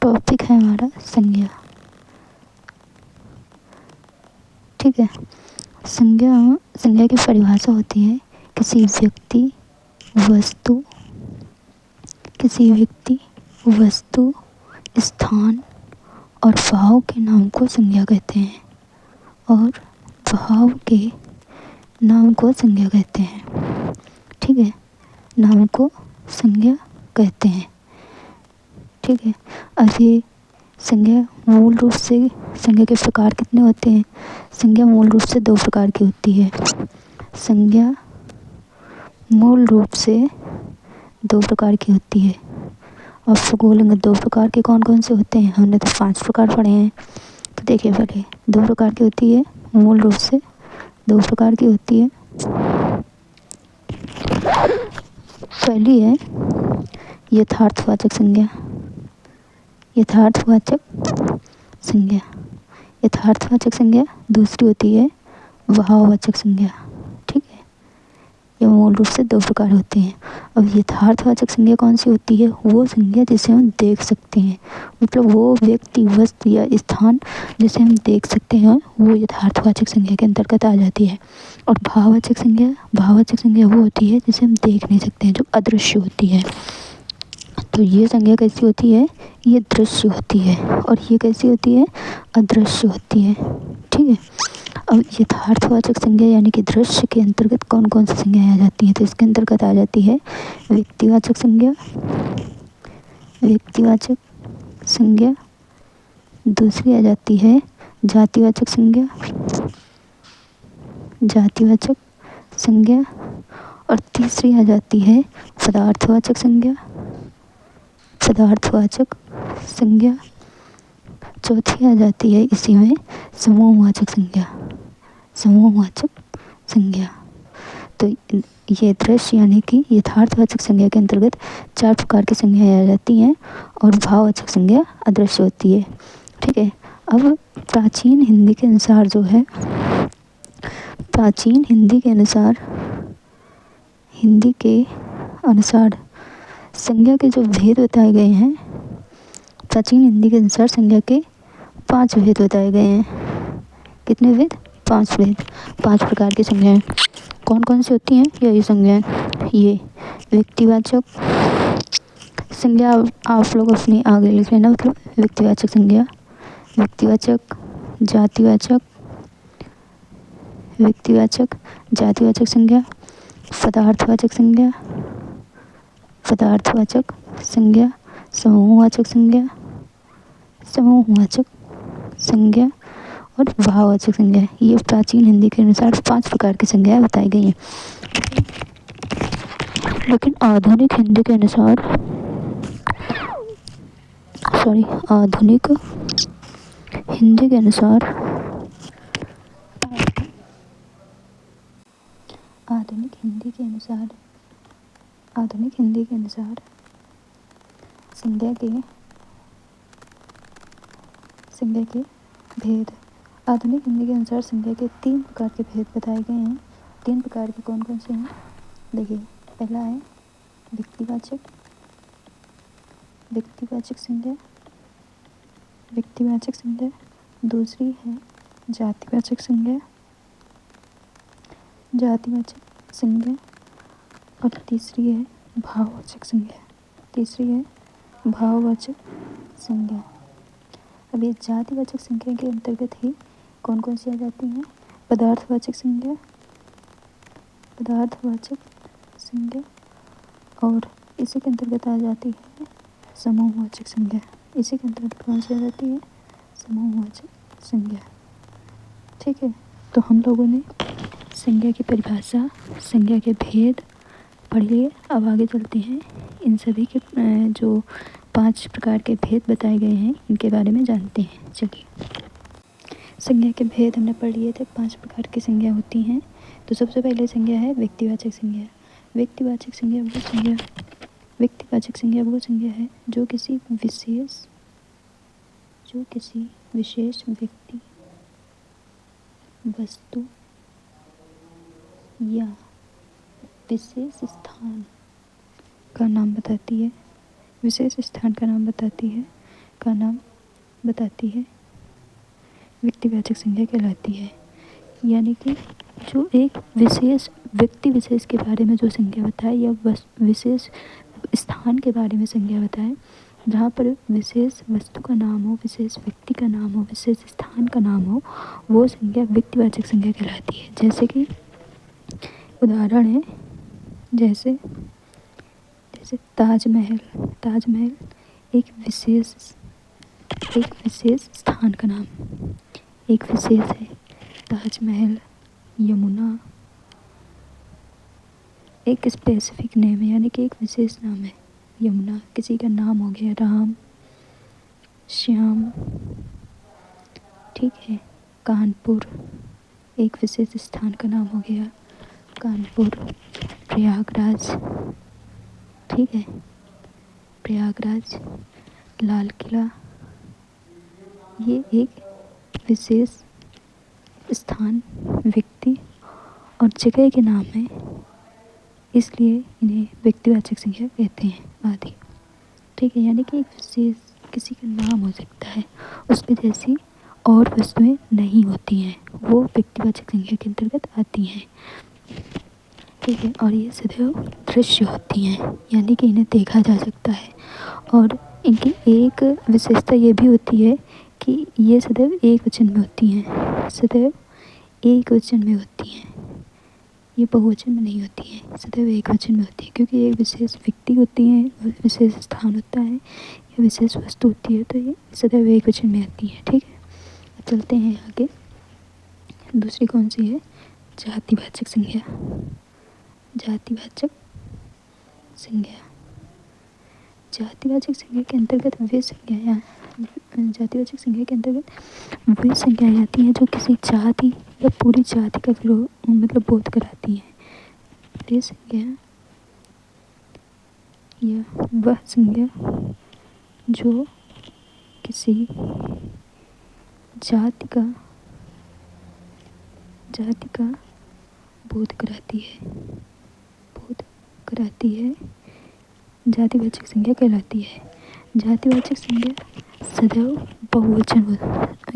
Topic है हमारा संज्ञा। ठीक है, संज्ञा की परिभाषा होती है किसी व्यक्ति, वस्तु, स्थान और भाव के नाम को संज्ञा कहते हैं। ठीक है, नाम को संज्ञा कहते हैं। ठीक है, अब ये संज्ञा मूल रूप से संज्ञा के प्रकार कितने होते हैं? संज्ञा मूल रूप से 2 प्रकार की होती है। संज्ञा मूल रूप से 2 प्रकार की होती है। आपसे बोलेंगे 2 प्रकार के कौन कौन से होते हैं? हमने तो 5 प्रकार पढ़े हैं। तो देखिए, पहले 2 प्रकार की होती है, मूल रूप से 2 प्रकार की होती है। पहली है यथार्थवाचक संज्ञा। दूसरी होती है भाववाचक संज्ञा। ठीक है, ये मूल रूप से 2 प्रकार होते हैं। अब यथार्थवाचक संज्ञा कौन सी होती है? वो संज्ञा जिसे हम देख सकते हैं, मतलब वो व्यक्ति, वस्तु या स्थान जिसे हम देख सकते हैं, वो यथार्थवाचक संज्ञा के अंतर्गत आ जाती है। और भाववाचक संज्ञा वो होती है जिसे हम देख नहीं सकते हैं, जो अदृश्य होती है। तो ये संज्ञा कैसी होती है? ये दृश्य होती है। और ये कैसी होती है? अदृश्य होती है। ठीक है, अब यथार्थवाचक संज्ञा यानी कि दृश्य के अंतर्गत कौन कौन सी संज्ञाएं आ जाती हैं? तो इसके अंतर्गत आ जाती है व्यक्तिवाचक संज्ञा, दूसरी आ जाती है जातिवाचक संज्ञा, और तीसरी आ जाती है पदार्थवाचक संज्ञा, चौथी आ जाती है इसी में समूहवाचक संज्ञा। तो ये दृश्य यानी कि यथार्थवाचक संज्ञा के अंतर्गत 4 प्रकार की संज्ञाएं आ जाती हैं, और भाववाचक संज्ञा अदृश्य होती है। ठीक है, अब प्राचीन हिंदी के अनुसार संज्ञा के जो भेद बताए गए हैं, प्राचीन हिंदी के अनुसार संज्ञा के 5 भेद बताए गए हैं। कितने भेद? 5 भेद। 5 प्रकार की संज्ञाएं कौन कौन सी होती हैं? यही संज्ञाएं, ये व्यक्तिवाचक संज्ञा आप लोग अपनी आगे लिख लेना, मतलब व्यक्तिवाचक संज्ञा, जातिवाचक संज्ञा, पदार्थवाचक संज्ञा, समूहवाचक संज्ञा और भाववाचक संज्ञा। ये प्राचीन हिंदी के अनुसार 5 प्रकार की संज्ञाएं बताई गई हैं। लेकिन आधुनिक हिंदी के अनुसार आधुनिक हिंदी के अनुसार संज्ञा के भेद, आधुनिक हिंदी के अनुसार संज्ञा के 3 प्रकार के भेद बताए गए हैं। 3 प्रकार के कौन कौन से हैं? देखिए, पहला है व्यक्तिवाचक संज्ञा, दूसरी है जातिवाचक संज्ञा, और तीसरी है भाववाचक संज्ञा। अब ये जातिवाचक संज्ञा के अंतर्गत ही कौन कौन सी आ जाती हैं? पदार्थवाचक संज्ञा, और इसी के अंतर्गत आ जाती है समूहवाचक संज्ञा। इसी के अंतर्गत कौन सी आ जाती है? समूहवाचक संज्ञा। ठीक है, तो हम लोगों ने संज्ञा की परिभाषा, संज्ञा के भेद पढ़ लिए। अब आगे चलते हैं, इन सभी के जो 5 प्रकार के भेद बताए गए हैं, इनके बारे में जानते हैं। चलिए, संज्ञा के भेद हमने पढ़ लिए थे। 5 प्रकार की संज्ञा होती हैं। तो सबसे पहले संज्ञा है व्यक्तिवाचक संज्ञा। व्यक्तिवाचक संज्ञा वो संज्ञा है जो किसी विशेष व्यक्ति, वस्तु या विशेष स्थान का नाम बताती है। का नाम बताती है व्यक्तिवाचक संज्ञा कहलाती है। यानी कि जो एक विशेष व्यक्ति विशेष के बारे में जो संज्ञा बताए या विशेष स्थान के बारे में संज्ञा बताए, जहाँ पर विशेष वस्तु का नाम हो, विशेष व्यक्ति का नाम हो, विशेष स्थान का नाम हो, वो संज्ञा व्यक्तिवाचक संज्ञा कहलाती है। जैसे कि उदाहरण है, जैसे ताजमहल। ताजमहल एक विशेष स्थान का नाम, एक विशेष है ताजमहल। यमुना एक स्पेसिफिक नेम है, यानी कि एक विशेष नाम है यमुना। किसी का नाम हो गया राम, श्याम, ठीक है। कानपुर एक विशेष स्थान का नाम हो गया कानपुर। प्रयागराज, ठीक है, प्रयागराज। लाल किला ये एक विशेष स्थान, व्यक्ति और जगह के नाम है, इसलिए इन्हें व्यक्तिवाचक संज्ञा कहते हैं आदि, ठीक है। यानी कि एक विशेष किसी का नाम हो सकता है, उसमें जैसी और वस्तुएं नहीं होती हैं, वो व्यक्तिवाचक संज्ञा के अंतर्गत आती हैं, ठीक है। और ये सदैव दृश्य होती हैं, यानी कि इन्हें देखा जा सकता है। और इनकी एक विशेषता ये भी होती है कि ये सदैव एक वचन में होती हैं, सदैव एक वचन में होती हैं, ये बहुवचन में नहीं होती है, सदैव एक वचन में होती है, क्योंकि एक विशेष व्यक्ति होती है, विशेष स्थान होता है या विशेष वस्तु होती है, तो ये सदैव एक वचन में आती है, ठीक है। चलते हैं आगे। दूसरी कौन सी है? जातिवाचक संज्ञा। जातिवाचक संज्ञा, जातिवाचक संज्ञा के अंतर्गत वे संज्ञाएं, जातिवाचक संज्ञा के अंतर्गत वे संज्ञाएं आती हैं जो किसी जाति या पूरी जाति का विरोध मतलब बोध कराती हैं। वे संज्ञा या वह संज्ञा जो किसी जाति का बोध कराती है, जातिवाचक संज्ञा कहलाती है। जातिवाचक संज्ञा सदैव बहुवचन,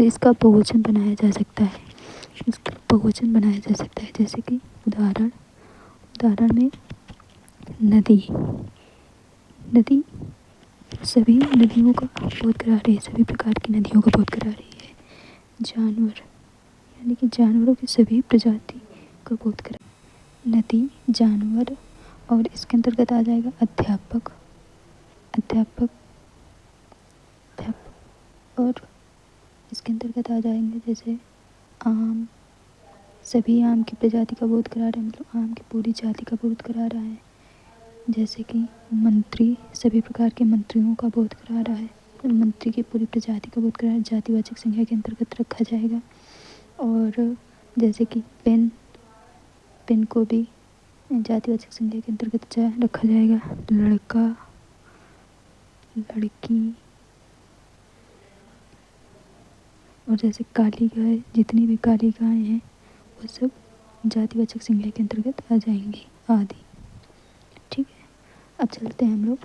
इसका बहुवचन बनाया जा सकता है, जैसे कि उदाहरण में नदी सभी नदियों का बोध करा रही है, सभी प्रकार की नदियों का बोध करा रही है। जानवर यानी कि जानवरों की सभी प्रजाति का बोध करा, नदी, जानवर। और इसके अंतर्गत आ जाएगा अध्यापक, और इसके अंतर्गत आ जाएंगे जैसे आम, सभी आम की प्रजाति का बोध करा रहा है, मतलब आम की पूरी जाति का बोध करा रहा है। जैसे कि मंत्री, सभी प्रकार के मंत्रियों का बोध करा रहा है, मंत्री की पूरी प्रजाति का बोध करा रहा है, जातिवाचक संज्ञा के अंतर्गत रखा जाएगा। और जैसे कि पेन को भी जातिवाचक संज्ञा के अंतर्गत रखा जाएगा। लड़का, लड़की, और जैसे काली गाय, जितनी भी काली गाय हैं वो सब जातिवाचक संज्ञा के अंतर्गत आ जाएंगी आदि, ठीक है। अब चलते हैं हम लोग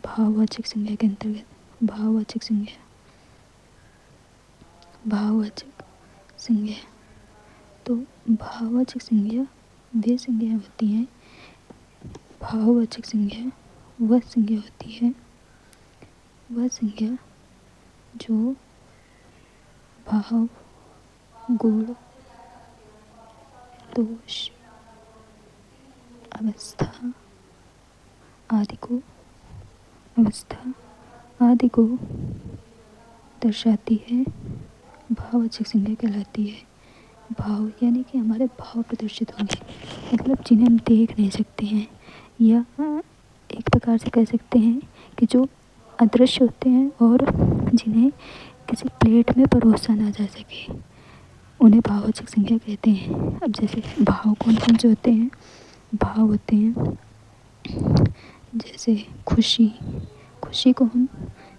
भाववाचक संज्ञा के अंतर्गत। भाववाचक संज्ञा तो भाववाचक संज्ञा वे संज्ञा होती हैं, भाववाचक संज्ञा वह संज्ञा होती है, वह संज्ञा जो भाव, गुण, दोष, अवस्था आदि को दर्शाती है, भाववाचक संज्ञा कहलाती है। भाव यानी कि हमारे भाव प्रदर्शित होंगे, मतलब जिन्हें हम देख नहीं सकते हैं, या एक प्रकार से कह सकते हैं कि जो अदृश्य होते हैं और जिन्हें किसी प्लेट में परोसा ना जा सके, उन्हें भाववाचक संज्ञा कहते हैं। अब जैसे भाव कौन कौन से होते हैं? भाव होते हैं जैसे खुशी को हम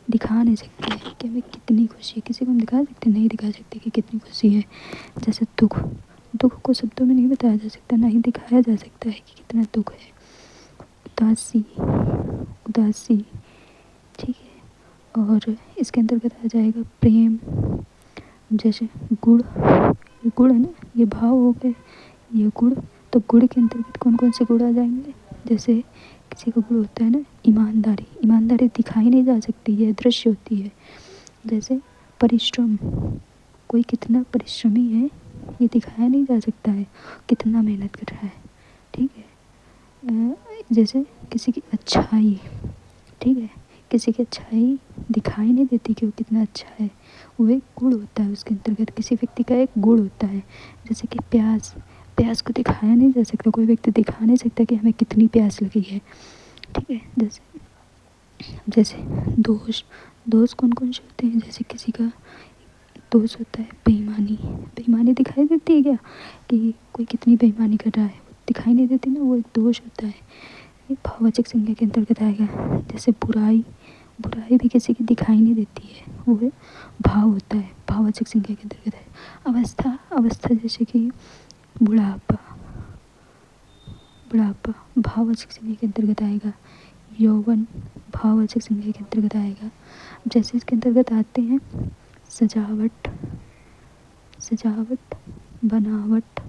दिखा नहीं सकते कि हमें कितनी खुशी है, किसी को हम दिखा सकते नहीं दिखा सकते कि कितनी खुशी है। जैसे दुख को शब्दों में नहीं बताया जा सकता, ना ही दिखाया जा सकता है कि कितना दुख है। उदासी, ठीक है। और इसके अंतर्गत आ जाएगा प्रेम। जैसे गुड़, ये गुड़ है ना, ये भाव हो गए, ये गुड़। तो गुड़ के अंतर्गत कौन कौन से गुण आ जाएंगे? जैसे किसी का गुण होता है ना ईमानदारी, ईमानदारी दिखाई नहीं जा सकती, ये दृश्य होती है। जैसे परिश्रम, कोई कितना परिश्रमी है ये दिखाया नहीं जा सकता है, कितना मेहनत कर रहा है, ठीक है। जैसे किसी की अच्छाई, ठीक है, किसी की अच्छाई दिखाई नहीं देती कि वो कितना अच्छा है, वो एक गुण होता है उसके अंतर्गत, किसी व्यक्ति का एक गुण होता है। जैसे कि प्यास, प्यास को दिखाया नहीं जा सकता, कोई व्यक्ति दिखा नहीं सकता कि हमें कितनी प्यास लगी है, ठीक है। जैसे दोष, दोष कौन कौन से होते हैं? जैसे किसी का दोष होता है बेईमानी, बेईमानी दिखाई देती है क्या कि कोई कितनी बेईमानी कर रहा है? दिखाई नहीं देती ना, वो एक दोष होता है, ये भाववाचक संज्ञा के अंतर्गत आएगा। जैसे बुराई, बुराई भी किसी की दिखाई नहीं देती है, वो भाव होता है, भाववाचक संज्ञा के अंतर्गत है। अवस्था, अवस्था जैसे कि बुढ़ापा, बुढ़ापा भाववाचक संज्ञा के अंतर्गत आएगा। यौवन भाववाचक संज्ञा के अंतर्गत आएगा। जैसे इसके अंतर्गत आते हैं सजावट, सजावट, बनावट,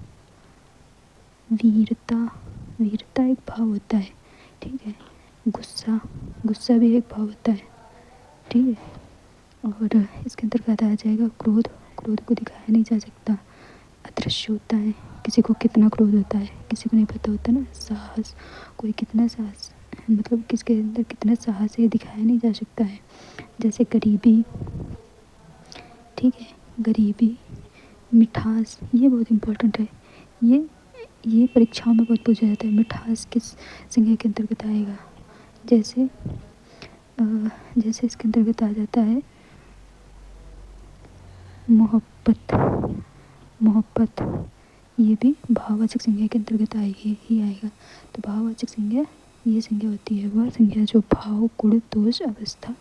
वीरता, वीरता एक भाव होता है, ठीक है। गुस्सा, गुस्सा भी एक भाव होता है, ठीक है। और इसके अंतर्गत आ जाएगा क्रोध, क्रोध को दिखाया नहीं जा सकता, अदृश्य होता है, किसी को कितना क्रोध होता है किसी को नहीं पता होता ना। साहस, कोई कितना साहस, मतलब किसके अंदर कितना साहस है ये दिखाया नहीं जा सकता है। जैसे गरीबी, ठीक है, गरीबी, मिठास, ये बहुत इम्पोर्टेंट है, ये परीक्षाओं में बहुत पूछा जाता है। मिठास किस संज्ञा के अंतर्गत आएगा? जैसे जैसे इसके अंतर्गत आ जाता है मोहब्बत, मोहब्बत, ये भी भाववाचक संज्ञा के अंतर्गत आएगी ही आएगा। तो भाववाचक संज्ञा ये संज्ञा होती है, वह संज्ञा जो भाव, गुण, दोष, अवस्था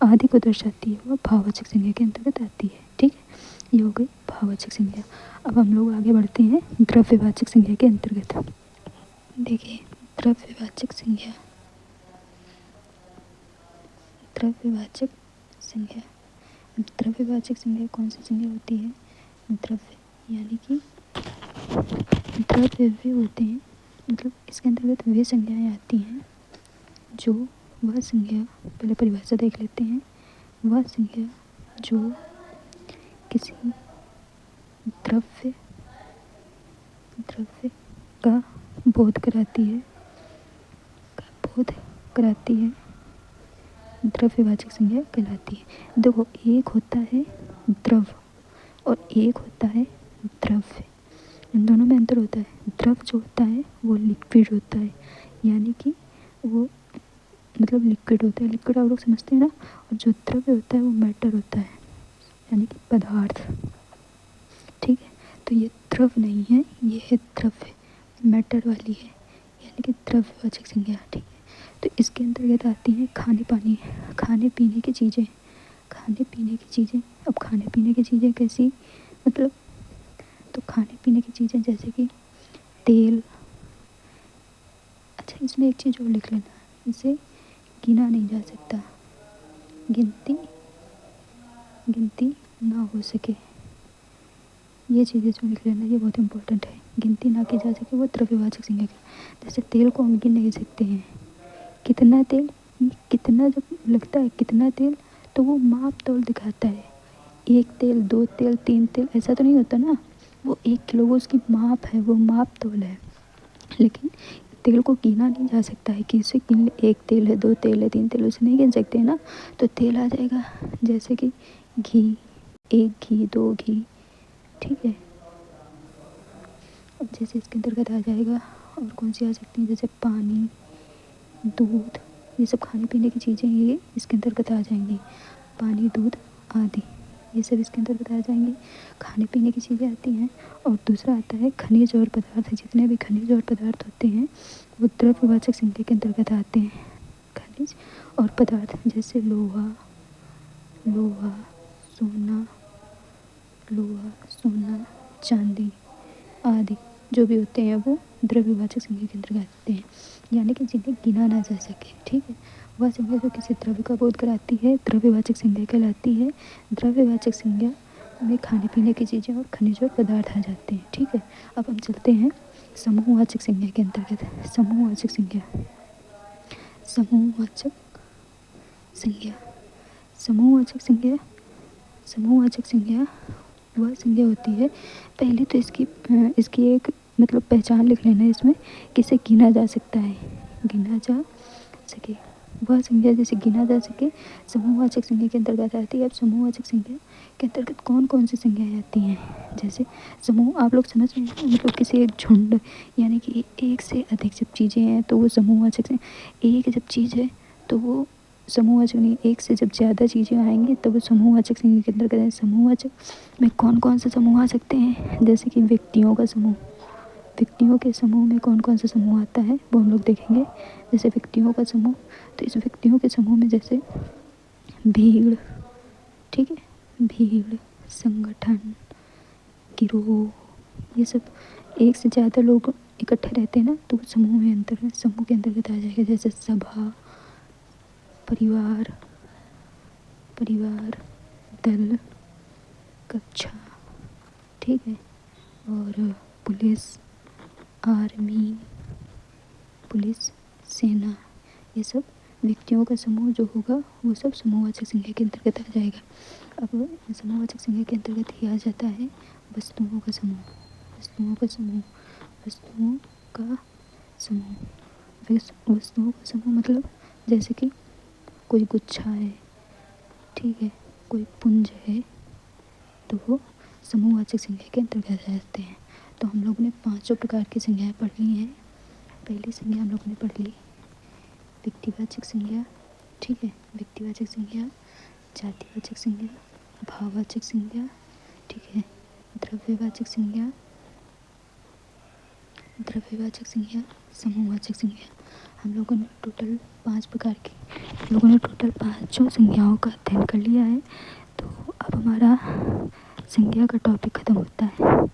आदि को दर्शाती है, वह भाववाचक संज्ञा के अंतर्गत आती है, ठीक है। ये हो गई भाववाचक संज्ञा। अब हम लोग आगे बढ़ते हैं द्रव्यवाचक संज्ञा के अंतर्गत। देखिए द्रव्यवाचक संज्ञा, द्रव्यवाचक संज्ञा, द्रव्यवाचक संज्ञा कौन सी संज्ञा होती है? द्रव्य यानी कि द्रव्य वे होते हैं, मतलब इसके अंतर्गत वे संज्ञाएँ आती हैं जो, वह संज्ञा, पहले परिभाषा देख लेते हैं, वह संज्ञा जो किसी द्रव्य, द्रव्य का बोध कराती है, का बोध कराती है, द्रव्यवाचक संज्ञा कहलाती है। देखो एक होता है द्रव और एक होता है द्रव्य, इन दोनों में अंतर होता है। द्रव जो होता है वो लिक्विड होता है, यानी कि वो मतलब लिक्विड होता है, लिक्विड आप लोग समझते हैं ना। और जो द्रव्य होता है वो मैटर होता है, यानी कि पदार्थ, ठीक है। तो ये द्रव नहीं है, ये है द्रव्य, मैटर वाली है, यानी कि द्रव्यवाचक संज्ञा, ठीक है। तो इसके अंतर्गत आती हैं खाने पानी, खाने पीने की चीज़ें, खाने पीने की चीज़ें। अब खाने पीने की चीज़ें कैसी, मतलब तो खाने पीने की चीज़ें जैसे कि तेल, अच्छा इसमें एक चीज़ और लिख लेना, इसे गिना नहीं जा सकता, गिनती ना हो सके, ये चीज़ें इसमें लिख लेना, ये बहुत इंपॉर्टेंट है। गिनती ना की जा सके वो द्रव्यवाचक संज्ञा की। जैसे तेल को हम गिन नहीं सकते हैं, कितना तेल, कितना जब लगता है कितना तेल तो वो माप तोल दिखाता है, एक तेल, दो तेल, तीन तेल, ऐसा तो नहीं होता ना, वो 1 किलो, वो उसकी माप है, वो माप तोल है। लेकिन तेल को गिना नहीं जा सकता है कि इसे गिन, एक तेल है, दो तेल है, तीन तेल, उसे नहीं गिन सकते हैं ना। तो तेल आ जाएगा जैसे कि घी, एक घी, दो घी, ठीक है। अब जैसे इसके अंतर्गत आ जाएगा और कौन सी आ सकती हैं, जैसे पानी, दूध, ये सब खाने पीने की चीज़ें ये इसके अंतर्गत आ जाएंगी, पानी, दूध आदि ये सब इसके अंतर्गत आ जाएंगे, खाने पीने की चीज़ें आती हैं। और दूसरा आता है खनिज और पदार्थ, जितने भी खनिज और पदार्थ होते हैं वो द्रव्यवाचक संज्ञा के अंतर्गत आते हैं। खनिज और पदार्थ जैसे लोहा, लोहा, सोना, लोहा, सोना, चांदी आदि जो भी होते हैं वो द्रव्यवाचक संज्ञा के अंतर्गत आते हैं, यानी कि जिन्हें गिना ना जा सके, ठीक है। वह संज्ञा जो किसी द्रव्य का बोध कराती है द्रव्यवाचक संज्ञा कहलाती है। द्रव्यवाचक संज्ञा में खाने पीने की चीज़ें और खनिज और पदार्थ आ जाते हैं। ठीक है, अब हम चलते हैं समूहवाचक संज्ञा के अंतर्गत। समूहवाचक संज्ञा, समूहवाचक संज्ञा, समूहवाचक संज्ञा, समूहवाचक संज्ञा वह संज्ञा होती है, पहले तो इसकी एक मतलब पहचान लिख लेना इसमें, किसे गिना जा सकता है, गिना जा सके। वह संज्ञा जिसे गिना जा सके समूहवाचक संज्ञा के अंतर्गत आती है। अब समूहवाचक संज्ञा के अंतर्गत कौन कौन सी संज्ञाएं आती हैं, जैसे समूह, आप लोग समझ रहे हैं, मतलब किसी एक झुंड यानी कि एक से अधिक जब चीज़ें हैं तो वो समूहवाचक से, एक जब चीज़ है तो वो समूहवाचक नहीं, एक से जब ज़्यादा चीज़ें आएंगी तब वो समूहवाचक संज्ञा के अंतर्गत है। समूहवाचक में कौन कौन से समूह आ सकते हैं, जैसे कि व्यक्तियों का समूह, व्यक्तियों के समूह में कौन कौन सा समूह आता है वो हम लोग देखेंगे। जैसे व्यक्तियों का समूह, तो इस व्यक्तियों के समूह में जैसे भीड़, ठीक है, भीड़, संगठन, गिरोह, ये सब एक से ज़्यादा लोग इकट्ठे रहते हैं ना तो समूह के अंतर्गत आ जाएगा। जैसे सभा, परिवार, दल, कक्षा, ठीक है, और पुलिस, आर्मी, पुलिस, सेना, ये सब व्यक्तियों का समूह जो होगा वो सब समूहवाचक संज्ञा के अंतर्गत आ जाएगा। अब समूहवाचक संज्ञा के अंतर्गत ही आ जाता है वस्तुओं का समूह, वस्तुओं का समूह, वस्तुओं का समूह, वस्तुओं का समूह मतलब जैसे कि कोई गुच्छा है, ठीक है, कोई पुंज है, तो वो समूहवाचक संज्ञा के अंतर्गत आ जाते हैं। तो हम लोगों ने 5 प्रकार की संज्ञाएं पढ़ ली हैं। पहली संज्ञा हम लोगों ने पढ़ ली व्यक्तिवाचक संज्ञा, ठीक है, व्यक्तिवाचक संज्ञा, जातिवाचक संज्ञा, भाववाचक संज्ञा, ठीक है, द्रव्यवाचक संज्ञा, समूहवाचक संज्ञा। हम लोगों ने टोटल 5 संज्ञाओं का अध्ययन कर लिया है। तो अब हमारा संज्ञा का टॉपिक ख़त्म होता है।